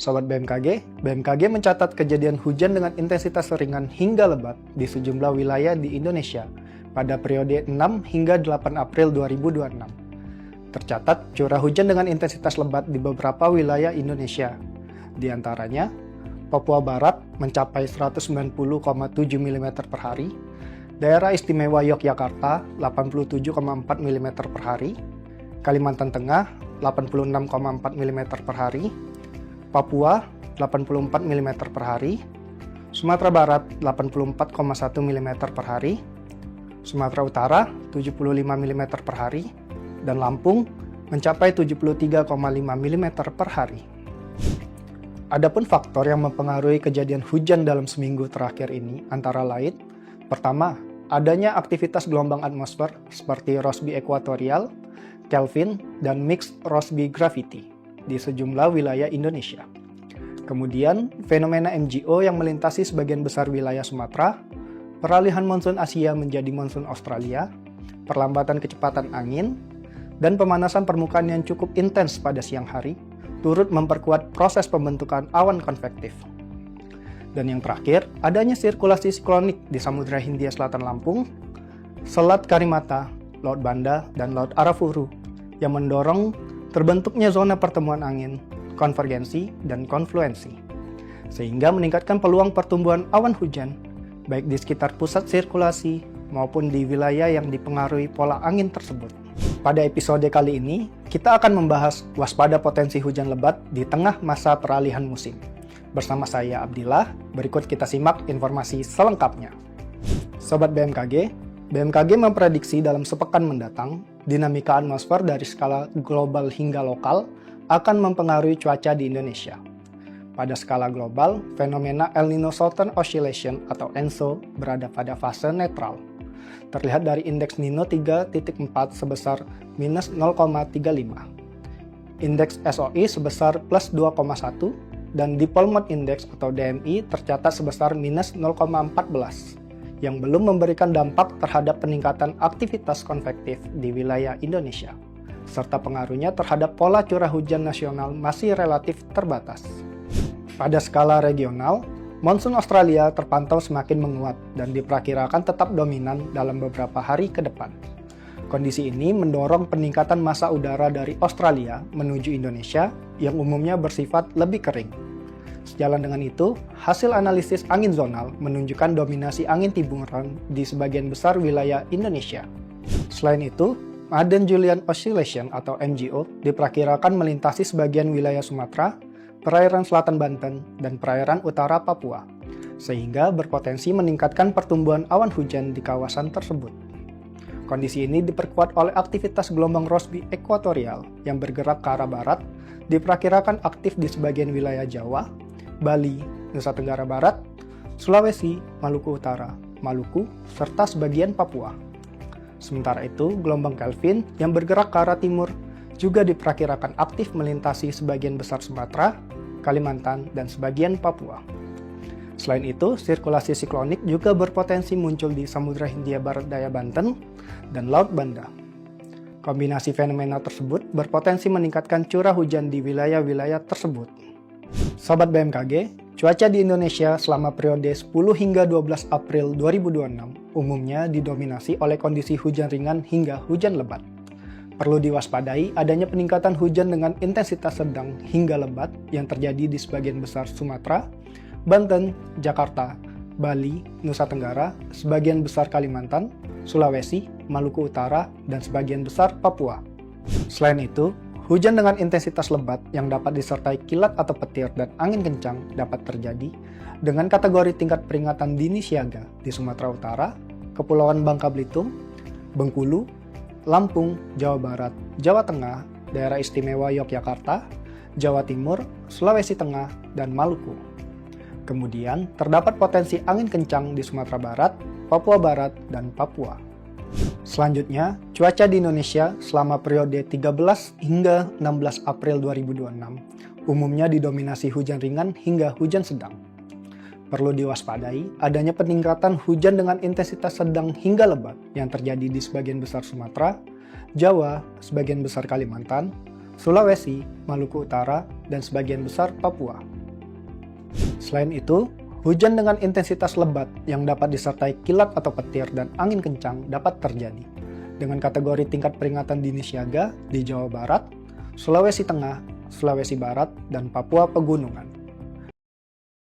Sobat BMKG mencatat kejadian hujan dengan intensitas ringan hingga lebat di sejumlah wilayah di Indonesia pada periode 6 hingga 8 April 2026. Tercatat curah hujan dengan intensitas lebat di beberapa wilayah Indonesia. Di antaranya, Papua Barat mencapai 190,7 mm per hari, Daerah Istimewa Yogyakarta 87,4 mm per hari, Kalimantan Tengah 86,4 mm per hari, Papua 84 mm per hari, Sumatera Barat 84,1 mm per hari, Sumatera Utara 75 mm per hari, dan Lampung mencapai 73,5 mm per hari. Adapun faktor yang mempengaruhi kejadian hujan dalam seminggu terakhir ini antara lain, pertama, adanya aktivitas gelombang atmosfer seperti Rossby ekuatorial, Kelvin, dan mixed Rossby gravity di sejumlah wilayah Indonesia. Kemudian, fenomena MGO yang melintasi sebagian besar wilayah Sumatera, peralihan monsun Asia menjadi monsun Australia, perlambatan kecepatan angin, dan pemanasan permukaan yang cukup intens pada siang hari, turut memperkuat proses pembentukan awan konvektif. Dan yang terakhir, adanya sirkulasi siklonik di Samudra Hindia Selatan Lampung, Selat Karimata, Laut Banda, dan Laut Arafuru yang mendorong terbentuknya zona pertemuan angin, konvergensi, dan konfluensi, sehingga meningkatkan peluang pertumbuhan awan hujan, baik di sekitar pusat sirkulasi maupun di wilayah yang dipengaruhi pola angin tersebut. Pada episode kali ini, kita akan membahas waspada potensi hujan lebat di tengah masa peralihan musim. Bersama saya Abdillah, berikut kita simak informasi selengkapnya. Sobat BMKG memprediksi dalam sepekan mendatang, dinamika atmosfer dari skala global hingga lokal akan mempengaruhi cuaca di Indonesia. Pada skala global, fenomena El Nino Southern Oscillation atau ENSO berada pada fase netral. Terlihat dari indeks Nino 3.4 sebesar minus 0,35, indeks SOI sebesar plus 2,1, dan Dipole Mode Index atau DMI tercatat sebesar minus 0,14, yang belum memberikan dampak terhadap peningkatan aktivitas konvektif di wilayah Indonesia, serta pengaruhnya terhadap pola curah hujan nasional masih relatif terbatas. Pada skala regional, monsun Australia terpantau semakin menguat dan diperkirakan tetap dominan dalam beberapa hari ke depan. Kondisi ini mendorong peningkatan massa udara dari Australia menuju Indonesia yang umumnya bersifat lebih kering. Sejalan dengan itu, hasil analisis angin zonal menunjukkan dominasi angin tiburan di sebagian besar wilayah Indonesia. Selain itu, Madden-Julian Oscillation atau MGO diperkirakan melintasi sebagian wilayah Sumatera, perairan selatan Banten, dan perairan utara Papua, sehingga berpotensi meningkatkan pertumbuhan awan hujan di kawasan tersebut. Kondisi ini diperkuat oleh aktivitas gelombang Rossby ekuatorial yang bergerak ke arah barat, diperkirakan aktif di sebagian wilayah Jawa, Bali, Nusa Tenggara Barat, Sulawesi, Maluku Utara, Maluku, serta sebagian Papua. Sementara itu, gelombang Kelvin yang bergerak ke arah timur juga diperkirakan aktif melintasi sebagian besar Sumatera, Kalimantan, dan sebagian Papua. Selain itu, sirkulasi siklonik juga berpotensi muncul di Samudra Hindia Barat Daya Banten dan Laut Banda. Kombinasi fenomena tersebut berpotensi meningkatkan curah hujan di wilayah-wilayah tersebut. Sobat BMKG, cuaca di Indonesia selama periode 10 hingga 12 April 2026 umumnya didominasi oleh kondisi hujan ringan hingga hujan lebat. Perlu diwaspadai adanya peningkatan hujan dengan intensitas sedang hingga lebat yang terjadi di sebagian besar Sumatera, Banten, Jakarta, Bali, Nusa Tenggara, sebagian besar Kalimantan, Sulawesi, Maluku Utara, dan sebagian besar Papua. Selain itu, hujan dengan intensitas lebat yang dapat disertai kilat atau petir dan angin kencang dapat terjadi dengan kategori tingkat peringatan dini siaga di Sumatera Utara, Kepulauan Bangka Belitung, Bengkulu, Lampung, Jawa Barat, Jawa Tengah, Daerah Istimewa Yogyakarta, Jawa Timur, Sulawesi Tengah, dan Maluku. Kemudian, terdapat potensi angin kencang di Sumatera Barat, Papua Barat, dan Papua. Selanjutnya, cuaca di Indonesia selama periode 13 hingga 16 April 2026 umumnya didominasi hujan ringan hingga hujan sedang. Perlu diwaspadai adanya peningkatan hujan dengan intensitas sedang hingga lebat yang terjadi di sebagian besar Sumatera, Jawa, sebagian besar Kalimantan, Sulawesi, Maluku Utara, dan sebagian besar Papua. Selain itu, hujan dengan intensitas lebat yang dapat disertai kilat atau petir dan angin kencang dapat terjadi, dengan kategori tingkat peringatan dini siaga di Jawa Barat, Sulawesi Tengah, Sulawesi Barat, dan Papua Pegunungan.